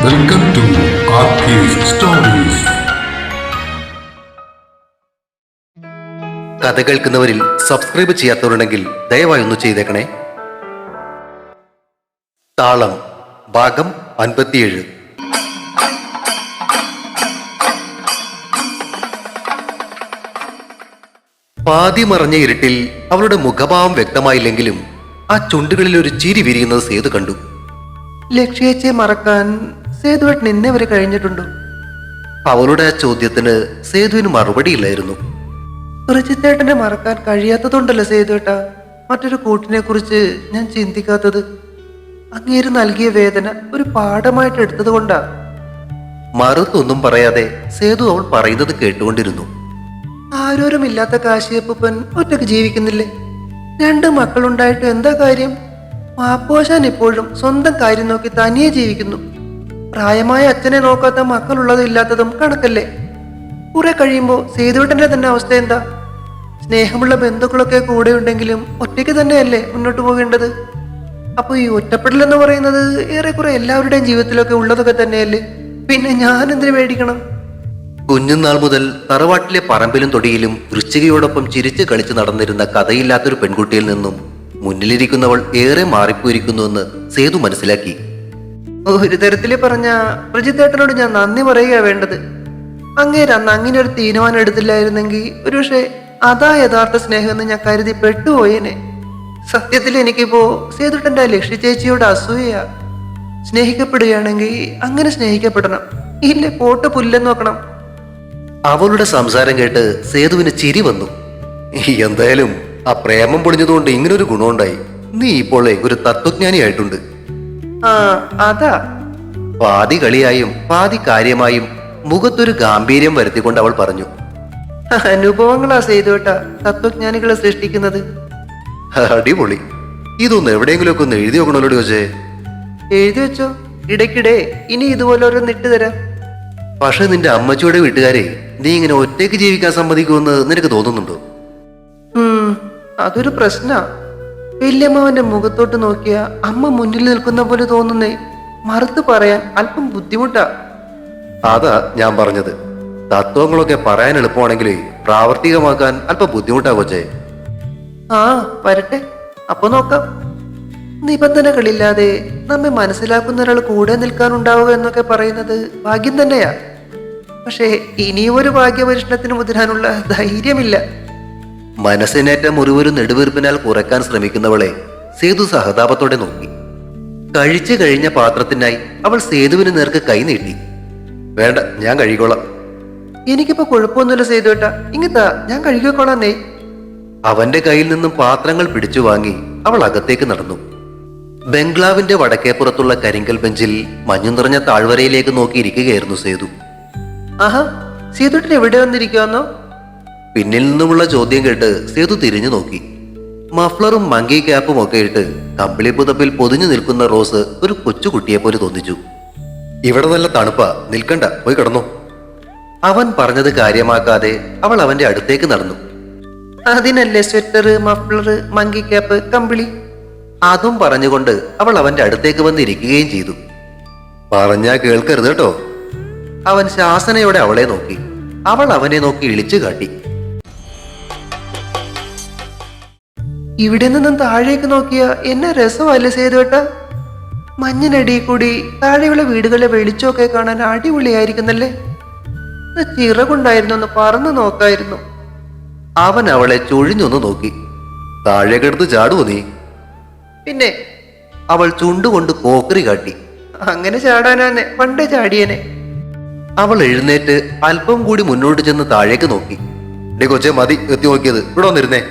Welcome to ആർക്കേസ് stories. കഥ കേൾക്കുന്നവരിൽ subscribe ചെയ്യാത്തവരുണ്ടെങ്കിൽ ദയവായി ഒന്ന് ചെയ്തേക്കണേ. താളം ഭാഗം 57. പാതി മറഞ്ഞ ഇരുട്ടിൽ അവളുടെ മുഖഭാവം വ്യക്തമായില്ലെങ്കിലും ആ ചുണ്ടുകളിൽ ഒരു ചിരി വിരിയുന്നത് സേതു കണ്ടു. ലക്ഷ്യയെ മറക്കാൻ സേതുവേട്ടൻ ഇന്നേ വരെ കഴിഞ്ഞിട്ടുണ്ടോ? അവളുടെ ആ ചോദ്യത്തിന് സേതുവിന് മറുപടിയില്ലായിരുന്നു. പ്രജിത്തേട്ടനെ മറക്കാൻ കഴിയാത്തതുകൊണ്ടല്ലേ സേതുവേട്ട മറ്റൊരു കൂട്ടിനെ കുറിച്ച് ഞാൻ ചിന്തിക്കാത്തത്. അങ്ങേര് നൽകിയ വേദന ഒരു പാഠമായിട്ട് എടുത്തത് കൊണ്ടാ. മറുത്തൊന്നും പറയാതെ സേതു അവൾ പറയുന്നത് കേട്ടുകൊണ്ടിരുന്നു. ആരോരുമില്ലാത്ത കാശിയപ്പൻ ഒറ്റക്ക് ജീവിക്കുന്നില്ലേ? 2 മക്കളുണ്ടായിട്ട് എന്താ കാര്യം? മാപ്പോശാൻ ഇപ്പോഴും സ്വന്തം കാര്യം നോക്കി തനിയെ ജീവിക്കുന്നു. പ്രായമായ അച്ഛനെ നോക്കാത്ത മക്കളുള്ളതും ഇല്ലാത്തതും കണക്കല്ലേ? കുറെ കഴിയുമ്പോൾ സേതുവേട്ടന്റെ തന്നെ അവസ്ഥ എന്താ? സ്നേഹമുള്ള ബന്ധുക്കളൊക്കെ കൂടെ ഉണ്ടെങ്കിലും ഒറ്റയ്ക്ക് തന്നെയല്ലേ മുന്നോട്ട് പോകേണ്ടത്? അപ്പൊ ഈ ഒറ്റപ്പെടൽ എന്ന് പറയുന്നത് ഏറെക്കുറെ എല്ലാവരുടെയും ജീവിതത്തിലൊക്കെ ഉള്ളതൊക്കെ തന്നെയല്ലേ? പിന്നെ ഞാൻ എന്തിനു പേടിക്കണം? കുഞ്ഞുനാൾ മുതൽ തറവാട്ടിലെ പറമ്പിലും തൊടിയിലും വൃശ്ചികയോടൊപ്പം ചിരിച്ചു കളിച്ച് നടന്നിരുന്ന കഥയില്ലാത്തൊരു പെൺകുട്ടിയിൽ നിന്നും മുന്നിലിരിക്കുന്നവൾ ഏറെ മാറിപ്പോയിരിക്കുന്നുവെന്ന് സേതു മനസ്സിലാക്കി. ഒരു തരത്തില് പറഞ്ഞ പ്രജിത്തേട്ടനോട് ഞാൻ നന്ദി പറയുക വേണ്ടത്. അങ്ങേര് അന്ന് അങ്ങനെ ഒരു തീരുമാനം എടുത്തില്ലായിരുന്നെങ്കിൽ ഒരുപക്ഷെ അതാ യഥാർത്ഥ സ്നേഹം എന്ന് ഞാൻ കരുതി പെട്ടുപോയേനെ. സത്യത്തിൽ എനിക്കിപ്പോ സേതുട്ടന്റെ ലക്ഷ്യ ചേച്ചിയോട് അസൂയ. സ്നേഹിക്കപ്പെടുകയാണെങ്കിൽ അങ്ങനെ സ്നേഹിക്കപ്പെടണം, ഇല്ലേ പോട്ട് പുല്ലെന്ന് നോക്കണം. അവളുടെ സംസാരം കേട്ട് സേതുവിന് ചിരി വന്നു. എന്തായാലും ആ പ്രേമം പൊളിഞ്ഞതുകൊണ്ട് ഇങ്ങനൊരു ഗുണമുണ്ടായി. നീ ഇപ്പോൾ ഒരു തത്വജ്ഞാനിയായിട്ടുണ്ട്. ആ അതാ. പാതി കളിയായും പാതി കാര്യമായും മുഖത്തൊരു ഗാംഭീര്യം വരുത്തിക്കൊണ്ട് അവൾ പറഞ്ഞു. അനുഭവങ്ങളാ സേതുവേട്ട തത്വജ്ഞാനികളെ സൃഷ്ടിക്കുന്നത്. അടിപൊളി. ഇതൊന്ന് എവിടെയെങ്കിലുമൊക്കെ ഒന്ന് എഴുതി നോക്കണല്ലോ ചോദിച്ചേ. എഴുതി വെച്ചോ, ഇടയ്ക്കിടെ ഇനി ഇതുപോലെ ഓരോന്ന് ഇട്ട് തരാം. പക്ഷെ നിന്റെ അമ്മച്ചിയുടെ വീട്ടുകാരെ നീ ഇങ്ങനെ ഒറ്റയ്ക്ക് ജീവിക്കാൻ സമ്മതിക്കുമെന്ന് നിനക്ക് തോന്നുന്നുണ്ടോ? അതൊരു പ്രശ്നാ. വല്യമ്മാവന്റെ മുഖത്തോട്ട് നോക്കിയ അമ്മ മുന്നിൽ നിൽക്കുന്ന പോലെ തോന്നുന്നേ. മറുത്ത് പറയാൻ അല്പം ബുദ്ധിമുട്ടാ. അതാ ഞാൻ പറഞ്ഞത്. തത്വങ്ങളൊക്കെ പറയാൻ എളുപ്പമാണെങ്കിലേ പ്രാവർത്തികമാക്കാൻ അല്പം ബുദ്ധിമുട്ടാ കൊച്ചേ. ആ വരട്ടെ, അപ്പൊ നോക്കാം. നിബന്ധനകളില്ലാതെ നമ്മെ മനസ്സിലാക്കുന്ന ഒരാൾ കൂടെ നിൽക്കാനുണ്ടാവുക എന്നൊക്കെ പറയുന്നത് ഭാഗ്യം തന്നെയാ. പക്ഷേ ഇനിയും ഒരു ഭാഗ്യപരീക്ഷണത്തിന് മുതിരാനുള്ള ധൈര്യമില്ല. മനസ്സിനേറ്റ മുറിവൊരു നെടുവീർപ്പിനാൽ കുറയ്ക്കാൻ ശ്രമിക്കുന്നവളെ സേതു സഹതാപത്തോടെ നോക്കി. കഴിച്ചു കഴിഞ്ഞ പാത്രത്തിനായി അവൾ സേതുവിന് നേർക്ക് കൈ നീട്ടി. വേണ്ട, ഞാൻ കഴുകിക്കോളാം. എനിക്കിപ്പോ കുഴപ്പമൊന്നുമില്ല സേതുവേട്ടാ, ഇങ്ങത്താ, ഞാൻ കഴുകിക്കോളാന്നേ. അവന്റെ കയ്യിൽ നിന്നും പാത്രങ്ങൾ പിടിച്ചു വാങ്ങി അവൾ അകത്തേക്ക് നടന്നു. ബംഗ്ലാവിന്റെ വടക്കേപ്പുറത്തുള്ള കരിങ്കൽ ബെഞ്ചിൽ മഞ്ഞു നിറഞ്ഞ താഴ്വരയിലേക്ക് നോക്കിയിരിക്കുകയായിരുന്നു സേതു. ആഹാ, സേതുട്ടൻ എവിടെ വന്നിരിക്കുവാന്നോ? പിന്നിൽ നിന്നുമുള്ള ചോദ്യം കേട്ട് സേതു തിരിഞ്ഞു നോക്കി. മഫ്ലറും മങ്കി ക്യാപ്പും ഒക്കെ ഇട്ട് കമ്പിളി പുതപ്പിൽ പൊതിഞ്ഞു നിൽക്കുന്ന റോസ് ഒരു കൊച്ചുകുട്ടിയെ പോലെ തോന്നിച്ചു. ഇവിടെ നല്ല തണുപ്പാ, നിൽക്കണ്ട, പോയി കിടന്നു. അവൻ പറഞ്ഞത് കാര്യമാക്കാതെ അവൾ അവന്റെ അടുത്തേക്ക് നടന്നു. അതിനല്ലേ സ്വെറ്റർ, മഫ്ലർ, മങ്കി ക്യാപ്പ്, കമ്പിളി. അതും പറഞ്ഞുകൊണ്ട് അവൾ അവന്റെ അടുത്തേക്ക് വന്നിരിക്കുകയും ചെയ്തു. പറഞ്ഞാ കേൾക്കരുത് കേട്ടോ. അവൻ ശാസനയോടെ അവളെ നോക്കി. അവൾ അവനെ നോക്കി ഇളിച്ചു കാട്ടി. ഇവിടെ നിന്നും താഴേക്ക് നോക്കിയ എന്നെ രസമല്ലേ സേതുവേട്ട? മഞ്ഞിനടിയിൽ കൂടി താഴെയുള്ള വീടുകളിലെ വെളിച്ചമൊക്കെ കാണാൻ അടിപൊളിയായിരിക്കുന്നല്ലേ? ചിറകുണ്ടായിരുന്നു, ഒന്ന് പറന്നു നോക്കായിരുന്നു. അവൻ അവളെ ചൊഴിഞ്ഞൊന്ന് നോക്കി. താഴേക്കെടുത്ത് ചാടുവോ നീ? പിന്നെ അവൾ ചുണ്ടുകൊണ്ട് കോക്കറി കാട്ടി. അങ്ങനെ ചാടാനാന്നെ പണ്ടേ ചാടിയനെ. അവൾ എഴുന്നേറ്റ് അല്പം കൂടി മുന്നോട്ട് ചെന്ന് താഴേക്ക് നോക്കി. ഡേ കൊച്ചെ, മതി എത്തി നോക്കിയത്, ഇവിടെ വന്നിരുന്നേ.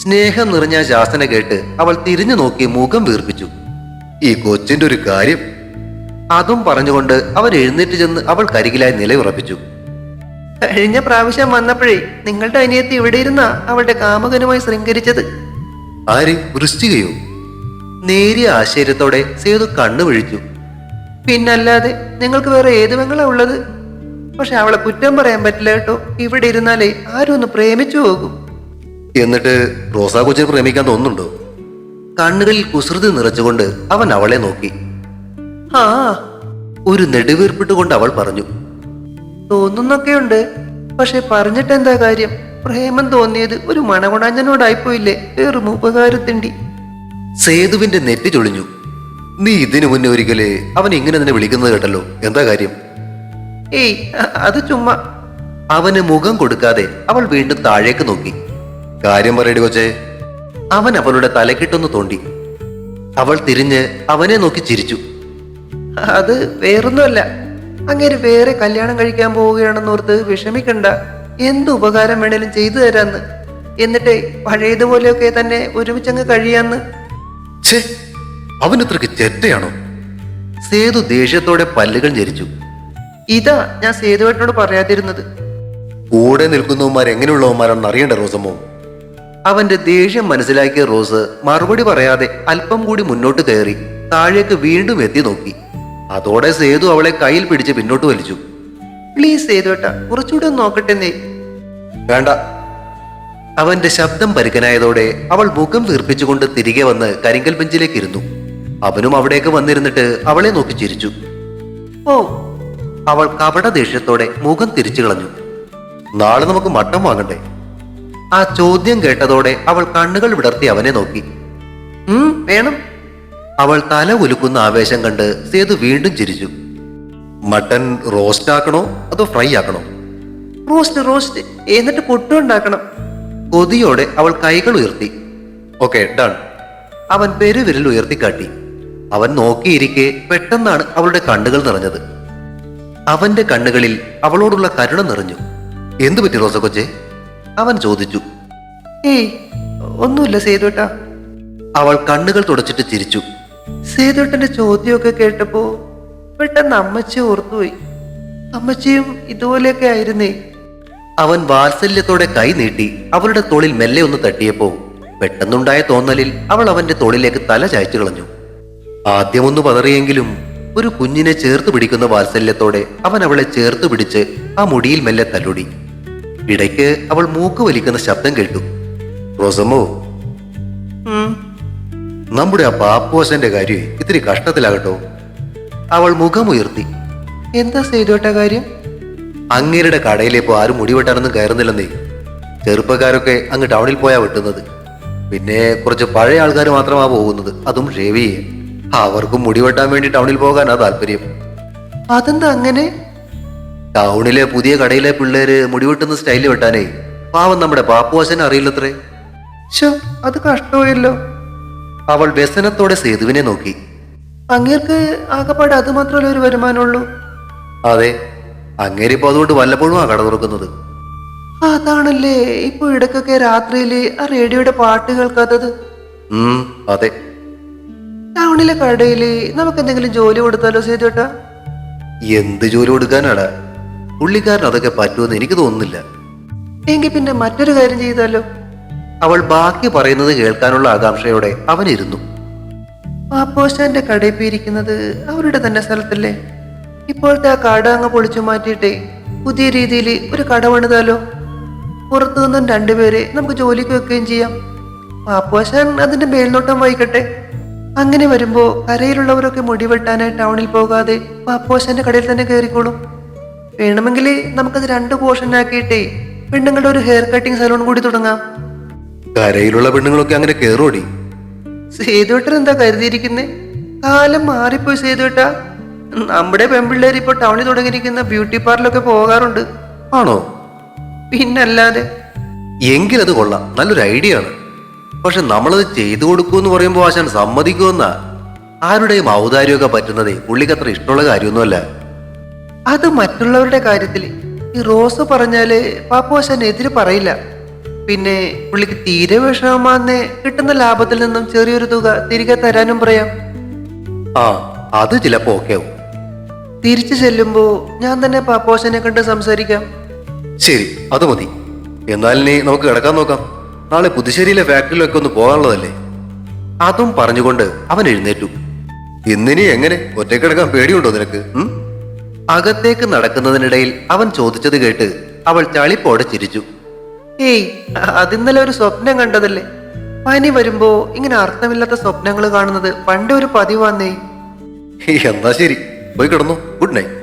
സ്നേഹം നിറഞ്ഞ ശാസന കേട്ട് അവൾ തിരിഞ്ഞു നോക്കി മുഖം വീർപ്പിച്ചു. ഈ കൊച്ചിന്റെ ഒരു കാര്യം. അതും പറഞ്ഞുകൊണ്ട് അവൻ എഴുന്നേറ്റ് ചെന്ന് അവൾ കരികിലായി നിലയുറപ്പിച്ചു. കഴിഞ്ഞ പ്രാവശ്യം വന്നപ്പോഴേ നിങ്ങളുടെ അനിയത്തി ഇവിടെ ഇരുന്ന അവളുടെ കാമകനുമായി ശൃംഗരിച്ചത്. ആര്? വൃശ്ചികയോ? നേരിയ ആശ്ചര്യത്തോടെ സേതു കണ്ണു വിഴിച്ചു. പിന്നല്ലാതെ നിങ്ങൾക്ക് വേറെ ഏത് പെങ്ങളാ ഉള്ളത്? പക്ഷെ അവളെ കുറ്റം പറയാൻ പറ്റില്ല കേട്ടോ. ഇവിടെ ഇരുന്നാലേ ആരും ഒന്ന് പ്രേമിച്ചു പോകും. എന്നിട്ട് റോസാ കൊച്ചിനെ പ്രേമിക്കാൻ തോന്നുന്നുണ്ടോ? കണ്ണുകളിൽ കുസൃതി നിറച്ചുകൊണ്ട് അവൻ അവളെ നോക്കി. ആ ഒരു നെടുവീർപ്പിട്ടുകൊണ്ട് അവൾ പറഞ്ഞു. തോന്നുന്നൊക്കെയുണ്ട്, പക്ഷെ പറഞ്ഞിട്ട് എന്താ കാര്യം? പ്രേമം തോന്നിയത് ഒരു മണകുണാഞ്ഞനോടായിപ്പോയില്ലേ? വേറും ഉപകാരത്തിണ്ടി. സേതുവിന്റെ നെറ്റി ചൊളിഞ്ഞു. നീ ഇതിനു മുന്നേ ഒരിക്കലേ അവൻ ഇങ്ങനെ നിന്നെ വിളിക്കുന്നത് കേട്ടല്ലോ, എന്താ കാര്യം? ഏയ് അത് ചുമ്മാ. അവന് മുഖം കൊടുക്കാതെ അവൾ വീണ്ടും താഴേക്ക് നോക്കി. കാര്യം പറയടി കൊച്ചേ. അവൻ അവളുടെ തലക്കിട്ടൊന്ന് തോണ്ടി. അവൾ തിരിഞ്ഞ് അവനെ നോക്കി ചിരിച്ചു. അത് വേറൊന്നുമല്ല, അങ്ങനെ വേറെ കല്യാണം കഴിക്കാൻ പോവുകയാണെന്നോർത്ത് വിഷമിക്കണ്ട. എന്ത് ഉപകാരം വേണേലും ചെയ്തു തരാന്ന്. എന്നിട്ടേ പഴയതുപോലെയൊക്കെ തന്നെ ഒരുമിച്ചങ്ങ് കഴിയാന്ന്. ഛേ, അവനത്രക്ക് ചെറ്റയാണോ? സേതു ദേഷ്യത്തോടെ പല്ലുകൾ ഞെരിച്ചു. ഇതാ ഞാൻ സേതുവേട്ടനോട് പറയാതിരുന്നത്. കൂടെ നിൽക്കുന്നവന്മാർ എങ്ങനെയുള്ളവന്മാരാണെന്ന് അറിയണ്ട റോസമ്മോ. അവന്റെ ദേഷ്യം മനസ്സിലാക്കിയ റോസ് മറുപടി പറയാതെ അല്പം കൂടി മുന്നോട്ട് കയറി താഴേക്ക് വീണ്ടും എത്തി നോക്കി. അതോടെ സേതു അവളെ കയ്യിൽ പിടിച്ച് പിന്നോട്ട് വലിച്ചു. പ്ലീസ് സേതുവേട്ട, കുറച്ചുകൂടി ഒന്ന് നോക്കട്ടെന്നേ. വേണ്ട. അവന്റെ ശബ്ദം പരുക്കനായതോടെ അവൾ മുഖം വീർപ്പിച്ചുകൊണ്ട് തിരികെ വന്ന് കരിങ്കൽ ബെഞ്ചിലേക്ക് ഇരുന്നു. അവനും അവിടേക്ക് വന്നിരുന്നിട്ട് അവളെ നോക്കി ചിരിച്ചു. ഓ, അവൾ കപട ദേഷ്യത്തോടെ മുഖം തിരിച്ചു കളഞ്ഞു. നാളെ നമുക്ക് മട്ടൻ വാങ്ങണ്ടേ? ആ ചോദ്യം കേട്ടതോടെ അവൾ കണ്ണുകൾ വിടർത്തി അവനെ നോക്കി. വേണം. അവൾ തല ഉലുക്കുന്ന ആവേശം കണ്ട് സേതു വീണ്ടും ചിരിച്ചു. മട്ടൻ റോസ്റ്റ് ആക്കണോ അതോ ഫ്രൈ ആക്കണോ? റോസ്റ്റ് റോസ്റ്റ്, എന്നിട്ട് പുട്ടുണ്ടാക്കണം. കൊതിയോടെ അവൾ കൈകൾ ഉയർത്തി. Okay done. അവൻ പെരുവിരൽ ഉയർത്തിക്കാട്ടി. അവൻ നോക്കിയിരിക്കെ പെട്ടെന്നാണ് അവളുടെ കണ്ണുകൾ നിറഞ്ഞത്. അവന്റെ കണ്ണുകളിൽ അവളോടുള്ള കരുണ നിറഞ്ഞു. എന്തു പറ്റി റോസ കൊച്ചേ? അവൻ ചോദിച്ചു. ഏയ് ഒന്നുമില്ല സേതുവേട്ട. അവൾ കണ്ണുകൾ തുടച്ചിട്ട് ചിരിച്ചു. സേതുവേട്ടന്റെ ചോദ്യമൊക്കെ കേട്ടപ്പോ പെട്ടെന്ന് അമ്മച്ചി ഓർത്തുപോയി. അമ്മച്ചിയും ഇതുപോലെയൊക്കെ ആയിരുന്നേ. അവൻ വാത്സല്യത്തോടെ കൈ നീട്ടി അവളുടെ തോളിൽ മെല്ലെ ഒന്ന് തട്ടിയപ്പോ പെട്ടെന്നുണ്ടായ തോന്നലിൽ അവൾ അവന്റെ തോളിലേക്ക് തല ചായച്ചു കളഞ്ഞു. ആദ്യമൊന്ന് പതറിയെങ്കിലും ഒരു കുഞ്ഞിനെ ചേർത്ത് പിടിക്കുന്ന വാത്സല്യത്തോടെ അവൻ അവളെ ചേർത്ത് പിടിച്ച് ആ മുടിയിൽ മെല്ലെ തല്ലുടി. ഇടയ്ക്ക് അവൾ മൂക്ക് വലിക്കുന്ന ശബ്ദം കേട്ടു. റോസമ്മോ, നമ്മുടെ ആ പാപ്പോശന്റെ കാര്യം ഇത്തിരി കഷ്ടത്തിലാകട്ടോ. അവൾ മുഖമുയർത്തി. എന്താ സേതുവേട്ട കാര്യം? അങ്ങേരുടെ കടയിലേപ്പോ ആരും മുടി വെട്ടാനൊന്നും കയറുന്നില്ലെന്നേ. ചെറുപ്പക്കാരൊക്കെ അങ്ങ് ടൗണിൽ പോയാ വെട്ടുന്നത്. പിന്നെ കുറച്ച് പഴയ ആൾക്കാർ മാത്രമാ പോകുന്നത്, അതും ഷേവ് ചെയ്യേ. അവർക്കും മുടി വെട്ടാൻ വേണ്ടി ടൗണിൽ പോകാനാ താല്പര്യം. അതെന്താ അങ്ങനെ? ടൗണിലെ പുതിയ കടയിലെ പിള്ളേര് മുടി വെട്ടുന്ന സ്റ്റൈല് വെട്ടാനേ പാവം നമ്മുടെ പാപ്പുവാശനെ അറിയില്ലത്രേ. ശോ, അത് കഷ്ടമായല്ലോ. അവൾ വ്യസനത്തോടെ സേതുവിനെ നോക്കി. അങ്ങേർക്ക് ആകപ്പാട് അത് മാത്രമല്ല ഒരു വരുമാനമുള്ളൂ. അതെ, അങ്ങേരിപ്പോ അതുകൊണ്ട് വല്ലപ്പോഴും ആ കട തുറക്കുന്നത്. അതാണല്ലേ ഇപ്പൊ ഇടയ്ക്കൊക്കെ രാത്രിയില് ആ റേഡിയോയുടെ പാട്ട് കേൾക്കാത്തത്. അതെ. ടൗണിലെ കടയില് നമുക്ക് എന്തെങ്കിലും ജോലി കൊടുത്താലോ സേതുവേട്ട? എന്ത് ജോലി കൊടുക്കാനാടാ? പുള്ളിക്കാരൻ അതൊക്കെ പറ്റുമെന്ന് എനിക്ക് തോന്നുന്നില്ല. എങ്കിൽ പിന്നെ മറ്റൊരു കാര്യം ചെയ്താലോ? അവൾ ബാക്കി പറയുന്നത് കേൾക്കാനുള്ള ആകാംക്ഷയോടെ അവനിരുന്നു. പാപ്പോശാന്റെ കടയിൽ പോയിരിക്കുന്നത് അവരുടെ തന്നെ സ്ഥലത്തല്ലേ? ഇപ്പോഴത്തെ ആ കട അങ്ങ് പൊളിച്ചു മാറ്റിയിട്ടേ പുതിയ രീതിയിൽ ഒരു കട പണിതാലോ? പുറത്തു നിന്നും രണ്ടുപേരെ നമുക്ക് ജോലിക്ക് വെക്കുകയും ചെയ്യാം. പാപ്പോശാൻ അതിന്റെ മേൽനോട്ടം വഹിക്കട്ടെ. അങ്ങനെ വരുമ്പോ കരയിലുള്ളവരൊക്കെ മുടി വെട്ടാനായി ടൗണിൽ പോകാതെ പാപ്പോശാന്റെ കടയിൽ തന്നെ കയറിക്കോളും. വേണമെങ്കിൽ നമുക്കത് 2 പോർഷനാക്കിയിട്ടേ പെണ്ണുങ്ങളുടെ ഒരു ഹെയർ കട്ടിങ് സലൂൺ കൂടി തുടങ്ങാം. കരയിലുള്ള പെണ്ണുങ്ങളൊക്കെ അങ്ങനെ കേറോടി? സേതുവേട്ടൻ എന്താ കരുതിയിരിക്കുന്നേ? കാലം മാറിപ്പോയി സേതുവേട്ട. നമ്മുടെ പെൺപിള്ളേർ ഇപ്പൊ ടൗണിൽ തുടങ്ങിയിരിക്കുന്ന ബ്യൂട്ടി പാർലറൊക്കെ പോകാറുണ്ട്. ആണോ? പിന്നല്ലാതെ. എങ്കിലത് കൊള്ളാം, നല്ലൊരു ഐഡിയ ആണ്. പക്ഷെ നമ്മളത് ചെയ്തു കൊടുക്കൂന്ന് പറയുമ്പോ ആശാൻ സമ്മതിക്കുമെന്നാ. ആരുടെയും ഔദാര്യമൊക്കെ പറ്റുന്നതേ പുള്ളിക്ക് അത്ര ഇഷ്ടമുള്ള കാര്യമൊന്നുമല്ല. അത് മറ്റുള്ളവരുടെ കാര്യത്തില്. ഈ റോസ് പറഞ്ഞാല് പാപ്പുവാശാൻ എതിര് പറയില്ല. പിന്നെ പുള്ളിക്ക് തീരെ വിഷമമാന്നേ കിട്ടുന്ന ലാഭത്തിൽ നിന്നും ചെറിയൊരു തുക തിരികെ തരാനും പറയാം. ആ, അത് ചിലപ്പോ ഓക്കെ ആവും. തിരിച്ചു ചെല്ലുമ്പോ ഞാൻ തന്നെ പാപ്പുവാശാനെ കണ്ട് സംസാരിക്കാം. ശരി, അത് മതി. എന്നാൽ നീ നമുക്ക് കിടക്കാൻ നോക്കാം. നാളെ പുതുശ്ശേരിയിലെ ഫാക്ടറിയിലൊക്കെ ഒന്ന് പോകാനുള്ളതല്ലേ. അതും പറഞ്ഞുകൊണ്ട് അവൻ എഴുന്നേറ്റു. ഇന്നിനി എങ്ങനെ ഒറ്റയ്ക്ക് കിടക്കാൻ പേടിയുണ്ടോ നിനക്ക്? അകത്തേക്ക് നടക്കുന്നതിനിടയിൽ അവൻ ചോദിച്ചത് കേട്ട് അവൾ ചളിപ്പോടെ ചിരിച്ചു. ഏയ്, അതിന്നലെ ഒരു സ്വപ്നം കണ്ടതല്ലേ. പനി വരുമ്പോ ഇങ്ങനെ അർത്ഥമില്ലാത്ത സ്വപ്നങ്ങൾ കാണുന്നത് പണ്ടേ ഒരു പതിവാന്നേ. എന്നാ ശരി, പോയി കിടന്നു. Good good night.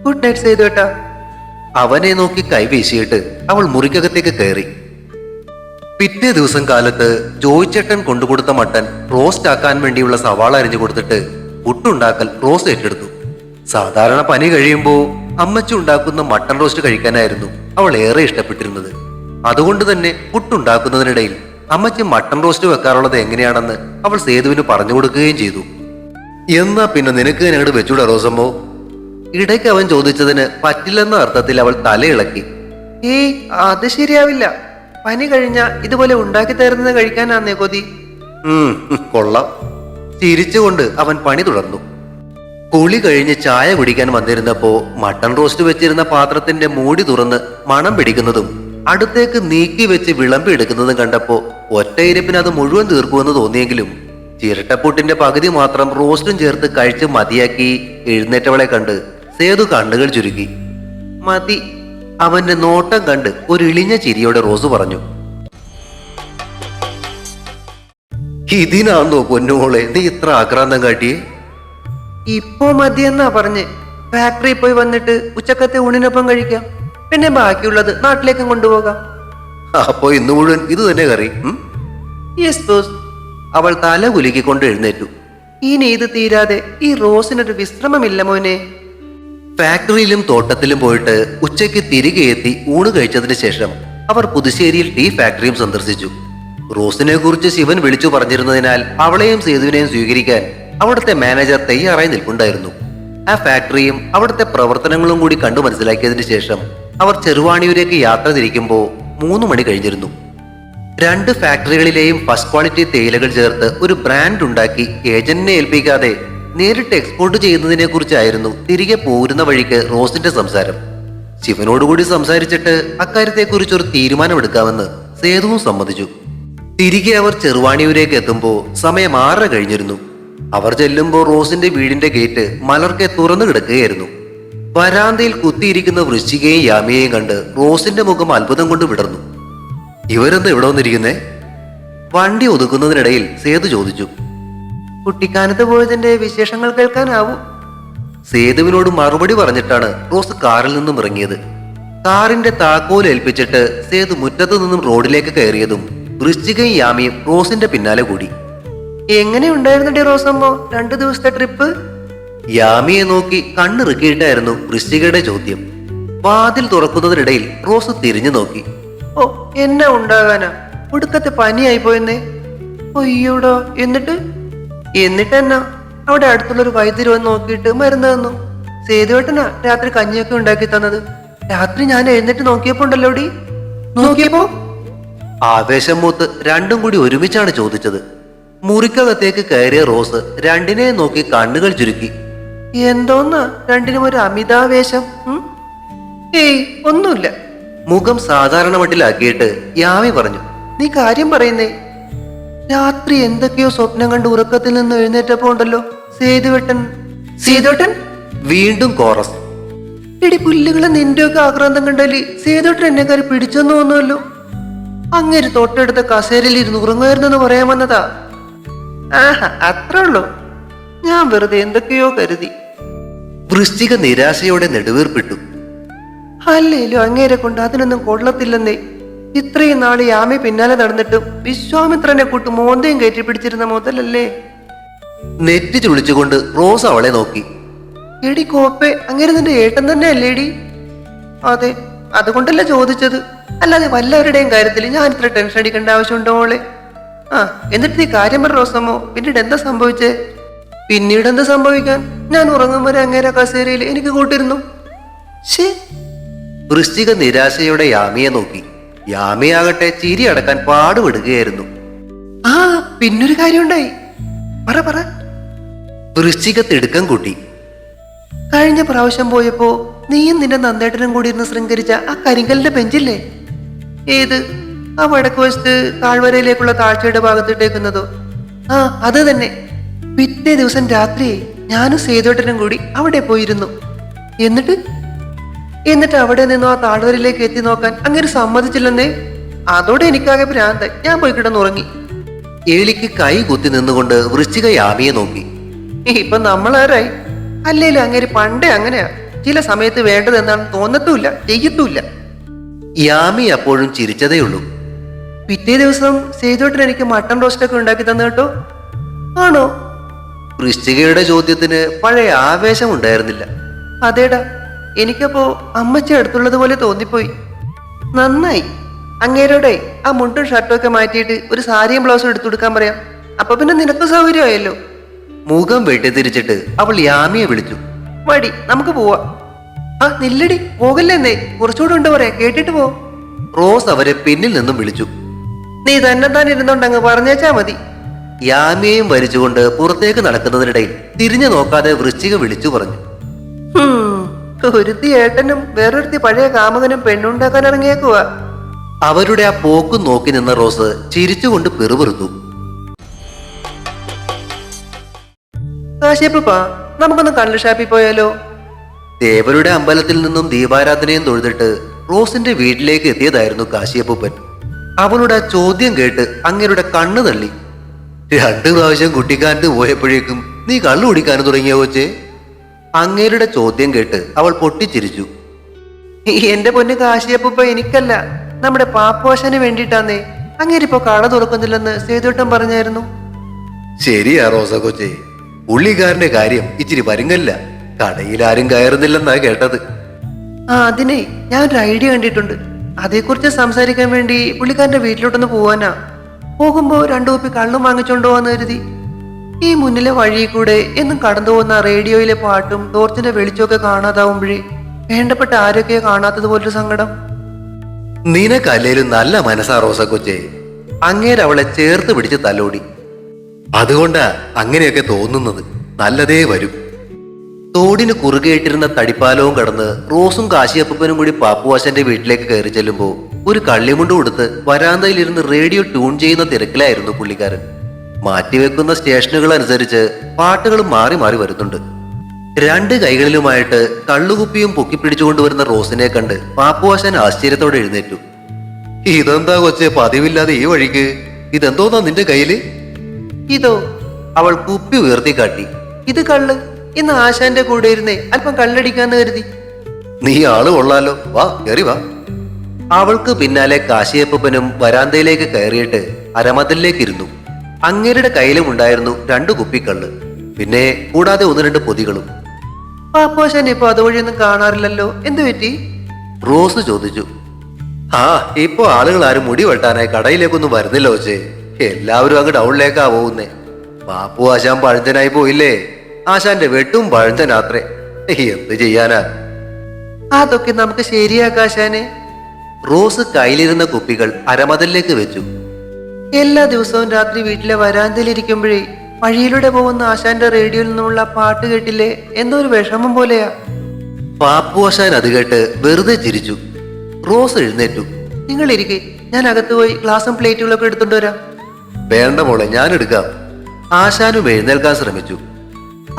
Good night സേതുവേട്ടാ. അവനെ നോക്കി കൈവീശിയിട്ട് അവൾ മുറിക്കകത്തേക്ക് കയറി. പിറ്റേ ദിവസം കാലത്ത് ജോയിച്ചേട്ടൻ കൊണ്ടുകൊടുത്ത മട്ടൻ റോസ്റ്റ് ആക്കാൻ വേണ്ടിയുള്ള സവാള അരിഞ്ഞു കൊടുത്തിട്ട് പുട്ടുണ്ടാക്കൽ റോസ് ഏറ്റെടുത്തു. സാധാരണ പനി കഴിയുമ്പോൾ അമ്മച്ചി ഉണ്ടാക്കുന്ന മട്ടൻ റോസ്റ്റ് കഴിക്കാനായിരുന്നു അവൾ ഏറെ ഇഷ്ടപ്പെട്ടിരുന്നത്. അതുകൊണ്ട് തന്നെ പുട്ടുണ്ടാക്കുന്നതിനിടയിൽ അമ്മച്ചി മട്ടൻ റോസ്റ്റ് വെക്കാറുള്ളത് എങ്ങനെയാണെന്ന് അവൾ സേതുവിന് പറഞ്ഞു കൊടുക്കുകയും ചെയ്തു. എന്നാ പിന്നെ നിനക്ക് ഞങ്ങളുടെ വെച്ചൂടെ റോസമ്മോ? ഇടയ്ക്ക് അവൻ ചോദിച്ചതിന് പറ്റില്ലെന്ന അർത്ഥത്തിൽ അവൾ തലയിളക്കി. ഏയ് അത് ശരിയാവില്ല. പനി കഴിഞ്ഞ ഇതുപോലെ ഉണ്ടാക്കി തരുന്നത് കഴിക്കാനാന്നേ കൊതി. കൊള്ളാം. ചിരിച്ചുകൊണ്ട് അവൻ പണി തുടർന്നു. കുളി കഴിഞ്ഞ് ചായ കുടിക്കാൻ വന്നിരുന്നപ്പോ മട്ടൺ റോസ്റ്റ് വെച്ചിരുന്ന പാത്രത്തിന്റെ മൂടി തുറന്ന് മണം പിടിക്കുന്നതും അടുത്തേക്ക് നീക്കി വെച്ച് വിളമ്പി എടുക്കുന്നതും കണ്ടപ്പോ ഒറ്റയിരിപ്പിന് അത് മുഴുവൻ തീർക്കുമെന്ന് തോന്നിയെങ്കിലും ചിരട്ടപ്പൂട്ടിന്റെ പകുതി മാത്രം റോസ്റ്റും ചേർത്ത് കഴിച്ച് മതിയാക്കി എഴുന്നേറ്റവളെ കണ്ട് സേതു കണ്ണുകൾ ചുരുക്കി. മതി. അവന്റെ നോട്ടം കണ്ട് ഒരു ഇളിഞ്ഞ ചിരിയോടെ റോസ് പറഞ്ഞു. ഇതിനാന്നോ പൊന്നുമോളെ നീ ഇത്ര ആക്രാന്തം കാട്ടിയേ? ഇപ്പോ മതിയെന്നാ പറഞ്ഞ്. ഫാക്ടറി പോയി വന്നിട്ട് ഉച്ചക്കത്തെ ഊണിനൊപ്പം കഴിക്കാം. പിന്നെ ബാക്കിയുള്ളത് നാട്ടിലേക്കും കൊണ്ടുപോകാം. അപ്പോ ഇന്ന് മുഴുവൻ ഇത് തന്നെ കറി? Yes boss. അവൾ തല കുലുക്കിക്കൊണ്ട് എഴുന്നേറ്റു. ഇനി ഇത് തീരാതെ ഈ റോസിനൊരു വിശ്രമമില്ല മോനെ. ഫാക്ടറിയിലും തോട്ടത്തിലും പോയിട്ട് ഉച്ചയ്ക്ക് തിരികെ എത്തി ഊണ് കഴിച്ചതിന് ശേഷം അവർ പുതുശ്ശേരിയിൽ ടീ ഫാക്ടറിയും സന്ദർശിച്ചു. റോസിനെ കുറിച്ച് ശിവൻ വിളിച്ചു പറഞ്ഞിരുന്നതിനാൽ അവളെയും സേതുവിനെയും സ്വീകരിക്കാൻ അവിടുത്തെ മാനേജർ തയ്യാറായി നിൽപ്പുണ്ടായിരുന്നു. ആ ഫാക്ടറിയും അവിടുത്തെ പ്രവർത്തനങ്ങളും കൂടി കണ്ടു മനസ്സിലാക്കിയതിനു ശേഷം അവർ ചെറുവാണിയൂരേക്ക് യാത്ര തിരിക്കുമ്പോൾ 3 മണി കഴിഞ്ഞിരുന്നു. 2 ഫാക്ടറികളിലെയും ഫസ്റ്റ് ക്വാളിറ്റി തേയിലകൾ ചേർത്ത് ഒരു ബ്രാൻഡ് ഉണ്ടാക്കി ഏജന്റിനെ ഏൽപ്പിക്കാതെ നേരിട്ട് എക്സ്പോർട്ട് ചെയ്യുന്നതിനെ കുറിച്ചായിരുന്നു തിരികെ പോരുന്ന വഴിക്ക് റോസിന്റെ സംസാരം. ശിവനോടുകൂടി സംസാരിച്ചിട്ട് അക്കാര്യത്തെക്കുറിച്ചൊരു തീരുമാനമെടുക്കാമെന്ന് സേതുവും സമ്മതിച്ചു. തിരികെ അവർ ചെറുവാണിയൂരേക്ക് എത്തുമ്പോൾ സമയം 6 കഴിഞ്ഞിരുന്നു. അവർ ചെല്ലുമ്പോൾ റോസിന്റെ വീടിന്റെ ഗേറ്റ് മലർക്കെ തുറന്നു കിടക്കുകയായിരുന്നു. വരാന്തയിൽ കുത്തിയിരിക്കുന്ന വൃശ്ചികയും യാമിയെയും കണ്ട് റോസിന്റെ മുഖം അത്ഭുതം കൊണ്ട് വിടർന്നു. ഇവരെന്താ ഇവിടെ വന്നിരിക്കുന്നേ? വണ്ടി ഒതുക്കുന്നതിനിടയിൽ സേതു ചോദിച്ചു. കുട്ടിക്കാനത്ത് പോയതിന്റെ വിശേഷങ്ങൾ കേൾക്കാനാവും. സേതുവിനോട് മറുപടി പറഞ്ഞിട്ടാണ് റോസ് കാറിൽ നിന്നും ഇറങ്ങിയത്. കാറിന്റെ താക്കോൽ ഏൽപ്പിച്ചിട്ട് സേതു മുറ്റത്തു നിന്നും റോഡിലേക്ക് കയറിയതും വൃശ്ചികയും യാമിയും റോസിന്റെ പിന്നാലെ കൂടി. എങ്ങനെയുണ്ടായിരുന്നേ റോസമ്മോ 2 ദിവസത്തെ ട്രിപ്പ്? യാമിയെ നോക്കി കണ്ണിറുക്കിയിട്ടായിരുന്നു വൃശ്ചികയുടെ ചോദ്യം. വാതിൽ തുറക്കുന്നതിനിടയിൽ റോസ് തിരിഞ്ഞു നോക്കി. ഓ, എന്നാ ഉണ്ടാകാനാ, ഒടുക്കത്തെ പനിയായി പോയെന്നേ. അയ്യോടോ. എന്നിട്ടെന്നാ അവിടെ അടുത്തുള്ളൊരു വൈദ്യര് വന്ന് നോക്കിയിട്ട് മരുന്ന് തന്നു. സേതുവേട്ടനാ രാത്രി കഞ്ഞിയൊക്കെ ഉണ്ടാക്കി തന്നത്. രാത്രി ഞാൻ എഴുന്നേറ്റ് നോക്കിയപ്പോ ഉണ്ടല്ലോടി. നോക്കിയപ്പോ ആവേശം മൂത്ത് രണ്ടും കൂടി ഒരുമിച്ചാണ് ചോദിച്ചത്. മുറിക്കകത്തേക്ക് കയറിയ റോസ് രണ്ടിനെ നോക്കി കണ്ണുകൾ ചുരുക്കി. എന്തോന്നാ രണ്ടിനും ഒരു അമിതാവേശം? ഏയ് ഒന്നുമില്ല. മുഖം സാധാരണ മട്ടിലാക്കിയിട്ട് യാമി പറഞ്ഞു. നീ കാര്യം പറയുന്നേ. രാത്രി എന്തൊക്കെയോ സ്വപ്നം കണ്ട് ഉറക്കത്തിൽ നിന്ന് എഴുന്നേറ്റപ്പോ ഉണ്ടല്ലോ സേതുവേട്ടൻ. വീണ്ടും കോറസ്. എടി പുല്ലുകളെ, നിന്റെയൊക്കെ ആക്രാന്തം കണ്ടാല് സേതുവേട്ടൻ എന്നെ കയറി പിടിച്ചെന്ന് തോന്നുമല്ലോ. അങ്ങേര് തൊട്ടടുത്ത കസേരയിൽ ഇരുന്ന് ഉറങ്ങുമായിരുന്നെന്ന് പറയാൻ വന്നതാ. ആഹാ, അത്രേ ഉള്ളൂ. ഞാൻ വെറുതെ എന്തൊക്കെയോ കരുതി. വൃശ്ചിക നിരാശയോടെ നെടുവീർപ്പിട്ടു. അല്ലേലും അങ്ങേരെ കൊണ്ട് അതിനൊന്നും കൊള്ളത്തില്ലെന്നേ. ഇത്രയും നാള് യാമി പിന്നാലെ നടന്നിട്ടും വിശ്വാമിത്രനെ കൂട്ട് മോന്തയും കയറ്റി പിടിച്ചിരുന്ന മുതലല്ലേ. നെറ്റി ചുളിച്ചുകൊണ്ട് റോസ് അവളെ നോക്കി. എടി കോപ്പെ, അങ്ങനെ നിന്റെ ഏട്ടൻ തന്നെ അല്ലേടി? അതെ, അതുകൊണ്ടല്ല ചോദിച്ചത്. അല്ലാതെ വല്ലവരുടെയും കാര്യത്തിൽ ഞാൻ ഇത്ര ടെൻഷൻ അടിക്കേണ്ട ആവശ്യമുണ്ടോ മോളെ? എന്നിട്ട് നീ കാര്യം പറ റോസമ്മോ. പിന്നീട് എന്താ സംഭവിച്ചേ? പിന്നീട് എന്താ സംഭവിക്കാൻ? ഞാൻ ഉറങ്ങും വരെ അങ്ങേരെ കസേരയിൽ എനിക്ക് കൂട്ടിരുന്നു. വൃശ്ചിക നിരാശയോടെ യാമിയെ നോക്കി. യാമിയാകട്ടെ ചിരി അടക്കാൻ പാടുപെടുകയായിരുന്നു. പിന്നൊരു കാര്യം ഉണ്ടായി. പറ. വൃശ്ചിക തിടുക്കം കൂട്ടി. കഴിഞ്ഞ പ്രാവശ്യം പോയപ്പോ നീയും നിന്റെ നന്ദേട്ടനും കൂടി ഇരുന്ന് ശൃംഗരിച്ച ആ കരിങ്കലിന്റെ ബെഞ്ചില്ലേ? ഏത്? ആ വടക്ക് വശത്ത് താഴ്വരയിലേക്കുള്ള താഴ്ചയുടെ ഭാഗത്തിട്ടേക്കുന്നതോ? അത് തന്നെ. പിറ്റേ ദിവസം രാത്രി ഞാനും സേതുവേട്ടനും കൂടി അവിടെ പോയിരുന്നു. എന്നിട്ട് അവിടെ നിന്നും ആ താഴ്വരയിലേക്ക് എത്തി നോക്കാൻ അങ്ങനെ സമ്മതിച്ചില്ലെന്നേ. അതോടെ എനിക്കാകെ ഭ്രാന്തായി. ഞാൻ പോയി കിടന്നുറങ്ങി. എലിക്ക് കൈ കുത്തി നിന്നുകൊണ്ട് വൃശ്ചിക യാമിയെ നോക്കി. ഇപ്പൊ നമ്മളാരായി? അല്ലേലും അങ്ങേര് പണ്ടേ അങ്ങനെയാ. ചില സമയത്ത് വേണ്ടത് എന്താണെന്ന് തോന്നത്തുമില്ല, ചെയ്യത്തുമില്ല. യാമി അപ്പോഴും ചിരിച്ചതേയുള്ളൂ. പിറ്റേ ദിവസം സേതുവേട്ടൻ എനിക്ക് മട്ടൺ റോസ്റ്റൊക്കെ ഉണ്ടാക്കി തന്നു കേട്ടോ. ആണോ? വൃശ്ചികയുടെ ചോദ്യത്തിന് പഴയ ആവേശം ഉണ്ടായിരുന്നില്ല. അതേടാ, എനിക്കപ്പോ അമ്മച്ചി അടുത്തുള്ളതുപോലെ തോന്നിപ്പോയി. നന്നായി. അങ്ങേരോടെ ആ മുണ്ടും ഷർട്ടും ഒക്കെ മാറ്റിയിട്ട് ഒരു സാരിയും ബ്ലൗസും എടുത്തു കൊടുക്കാൻ പറയാം. അപ്പൊ പിന്നെ നിനക്ക് സൗകര്യമായല്ലോ. മുഖം വെട്ടിത്തിരിച്ചിട്ട് അവൾ യാമിയെ വിളിച്ചു. മടി, നമുക്ക് പോവാം. ആ നില്ലടി, പോകല്ലെന്നേ, കുറച്ചുകൂടെ ഉണ്ട് പറയാ, കേട്ടിട്ട് പോ. റോസ് അവരെ പിന്നിൽ നിന്നും വിളിച്ചു. നീ തന്നെ താൻ ഇരുന്നോണ്ടങ്ങ് പറഞ്ഞേച്ചാ മതി. യാമിയെയും വരിച്ചുകൊണ്ട് പുറത്തേക്ക് നടക്കുന്നതിനിടയിൽ തിരിഞ്ഞു നോക്കാതെ വൃശ്ചിക വിളിച്ചു പറഞ്ഞു. ഒരുത്തി ഏട്ടനും വേറൊരുത്തി പഴയ കാമുകനും പെണ്ണുണ്ടാക്കാൻ ഇറങ്ങിയേക്കുവാ. അവരുടെ ആ പോക്കും നോക്കി നിന്ന റോസ് ചിരിച്ചുകൊണ്ട് പിറുപിറുത്തു. കാശിയപ്പാ, നമുക്കൊന്ന് കള്ള് ഷാപ്പിൽ പോയാലോ? ദേവരുടെ അമ്പലത്തിൽ നിന്നും ദീപാരാധനയും തൊഴുതിട്ട് റോസിന്റെ വീട്ടിലേക്ക് എത്തിയതായിരുന്നു കാശിയപ്പൂപ്പൻ. അവളുടെ ആ ചോദ്യം കേട്ട് അങ്ങേരുടെ കണ്ണു തള്ളി. 2 പ്രാവശ്യം കുട്ടിക്കാനത്ത് പോയപ്പോഴേക്കും നീ കള്ളു കുടിക്കാനും തുടങ്ങിയോ കൊച്ചേ? അങ്ങേരുടെ ചോദ്യം കേട്ട് അവൾ പൊട്ടിച്ചിരിച്ചു. എന്റെ പൊന്ന് കാശിയപ്പൂപ്പ, എനിക്കല്ല, നമ്മുടെ പാപ്പോശന് വേണ്ടിയിട്ടാന്നേ. അങ്ങേരിപ്പോ കട തുറക്കുന്നില്ലെന്ന് സേതുവേട്ടൻ പറഞ്ഞായിരുന്നു. ശരിയാ റോസ കൊച്ചേ, പുള്ളിക്കാരന്റെ കാര്യം ഇച്ചിരി വരുങ്ങല്ല. കടയിൽ ആരും കയറുന്നില്ലെന്നാ കേട്ടത്. അതിനെ ഞാൻ ഒരു ഐഡിയ കണ്ടിട്ടുണ്ട്. അതേക്കുറിച്ച് സംസാരിക്കാൻ വേണ്ടി പുള്ളിക്കാരന്റെ വീട്ടിലോട്ടൊന്ന് പോവാനാ. പോകുമ്പോ 2 കുപ്പി കള്ളും വാങ്ങിച്ചോണ്ട് പോവാന്ന് കരുതി. ഈ മുന്നിലെ വഴി കൂടെ എന്നും കടന്നു പോകുന്ന റേഡിയോയിലെ പാട്ടും ടോർച്ചിന്റെ വെളിച്ചമൊക്കെ കാണാതാവുമ്പോഴേ വേണ്ടപ്പെട്ട ആരൊക്കെയോ കാണാത്തതുപോലൊരു സങ്കടം. നിനക്കല്ലേലും നല്ല മനസ്സാ റോസ കൊച്ചേ. അങ്ങേരവളെ ചേർത്ത് പിടിച്ച് തലോടി. അതുകൊണ്ടാ അങ്ങനെയൊക്കെ തോന്നുന്നത്. നല്ലതേ വരും. തോടിന് കുറുകെയിട്ടിരുന്ന തടിപ്പാലവും കടന്ന് റോസും കാശിയപ്പനും കൂടി പാപ്പുവാശന്റെ വീട്ടിലേക്ക് കയറി ചെല്ലുമ്പോൾ ഒരു കള്ളിമുണ്ട് കൊടുത്ത് വരാന്തയിലിരുന്ന് റേഡിയോ ട്യൂൺ ചെയ്യുന്ന തിരക്കിലായിരുന്നു പുള്ളിക്കാരൻ. മാറ്റിവെക്കുന്ന സ്റ്റേഷനുകൾ അനുസരിച്ച് പാട്ടുകൾ മാറി മാറി വരുന്നുണ്ട്. 2 കൈകളിലുമായിട്ട് കള്ളുകുപ്പിയും പൊക്കിപ്പിടിച്ചുകൊണ്ടുവരുന്ന റോസിനെ കണ്ട് പാപ്പുവാശൻ ആശ്ചര്യത്തോടെ എഴുന്നേറ്റു. ഇതെന്താ കൊച്ചെ പതിവില്ലാതെ ഈ വഴിക്ക്? ഇതെന്തോന്നാ നിന്റെ കയ്യില്? ഇതോ? അവൾ കുപ്പി ഉയർത്തി കാട്ടി. ഇത് കള്ള്. ഇന്ന് ആശാന്റെ കൂടെ ഇരുന്നേ അല്പം കള്ളടിക്കാന്ന് കരുതി. നീ ആള് കൊള്ളാലോ, വാ കയറി വാ. അവൾക്ക് പിന്നാലെ കാശിയപ്പനും വരാന്തയിലേക്ക് കയറിയിട്ട് അരമതിലേക്ക് ഇരുന്നു. അങ്ങേരുടെ കയ്യിലും ഉണ്ടായിരുന്നു 2 കുപ്പിക്കള്ള്, പിന്നെ കൂടാതെ 1-2 പൊതികളും. പാപ്പോശൻ ഇപ്പൊ അതുവഴിയൊന്നും കാണാറില്ലല്ലോ, എന്തു പറ്റി? റോസ് ചോദിച്ചു. ഇപ്പൊ ആളുകൾ ആരും മുടി വെട്ടാനായി കടയിലേക്കൊന്നും വരുന്നില്ല കൊച്ചേ. എല്ലാവരും അങ്ങ് ടൗണിലേക്കാ പോകുന്നേ. പാപ്പു ആശാൻ പഴഞ്ചനായി പോയില്ലേ? ആശാന്റെ വെട്ടും പഴഞ്ചനാത്രേ. എന്ത് ചെയ്യാനാ? അതൊക്കെ നമുക്ക് ശരിയാക്കാശാനെ. റോസ് കയ്യിലിരുന്ന കുപ്പികൾ അരമതിലേക്ക് വെച്ചു. എല്ലാ ദിവസവും രാത്രി വീട്ടിലെ വരാന്തയിലിരിക്കുമ്പോഴേ വഴിയിലൂടെ പോകുന്ന ആശാന്റെ റേഡിയോയിൽ നിന്നുള്ള പാട്ട് കേട്ടില്ലേ, എന്തോ ഒരു വിഷമം പോലെയാ. പാപ്പു ആശാൻ അത് കേട്ട് വെറുതെ ചിരിച്ചു. റോസ് എഴുന്നേറ്റു. നിങ്ങൾ ഇരിക്കെ, ഞാൻ അകത്ത് പോയി ഗ്ലാസും പ്ലേറ്റുകളൊക്കെ എടുത്തോണ്ട് വരാം. വേണ്ട മോളെ, ഞാൻ എടുക്കാം. ആശാനും എഴുന്നേൽക്കാൻ ശ്രമിച്ചു.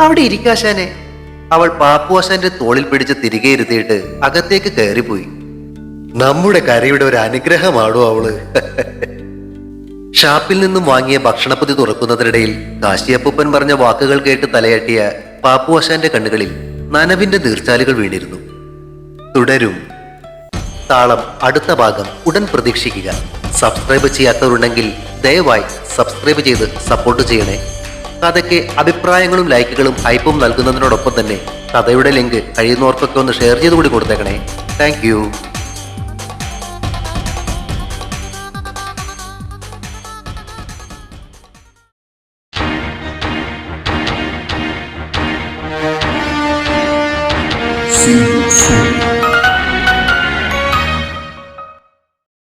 അവിടെ ഇരിക്കാശാനെ. അവൾ പാപ്പു ആശാന്റെ തോളിൽ പിടിച്ച് തിരികെ ഇരുത്തിയിട്ട് അകത്തേക്ക് കയറിപ്പോയി. നമ്മുടെ കരയുടെ ഒരു അനുഗ്രഹമാണോ അവള്? ഷാപ്പിൽ നിന്നും വാങ്ങിയ ഭക്ഷണപ്പൊതി തുറക്കുന്നതിനിടയിൽ കാശിയപ്പൂപ്പൻ പറഞ്ഞ വാക്കുകൾ കേട്ട് തലയാട്ടിയ പാപ്പു ആശാന്റെ കണ്ണുകളിൽ നനവിന്റെ നീർച്ചാലുകൾ വീണിരുന്നു. തുടരും. താളം അടുത്ത ഭാഗം ഉടൻ പ്രതീക്ഷിക്കുക. സബ്സ്ക്രൈബ് ചെയ്യാത്തവരുണ്ടെങ്കിൽ ദയവായി സബ്സ്ക്രൈബ് ചെയ്ത് സപ്പോർട്ട് ചെയ്യണേ. കഥയ്ക്ക് അഭിപ്രായങ്ങളും ലൈക്കുകളും ഹൈപ്പും നൽകുന്നതിനോടൊപ്പം തന്നെ കഥയുടെ ലിങ്ക് കഴിയുന്നവർക്കൊക്കെ ഒന്ന് ഷെയർ ചെയ്ത് കൂടി കൊടുത്തേക്കണേ. Thank you. See you soon.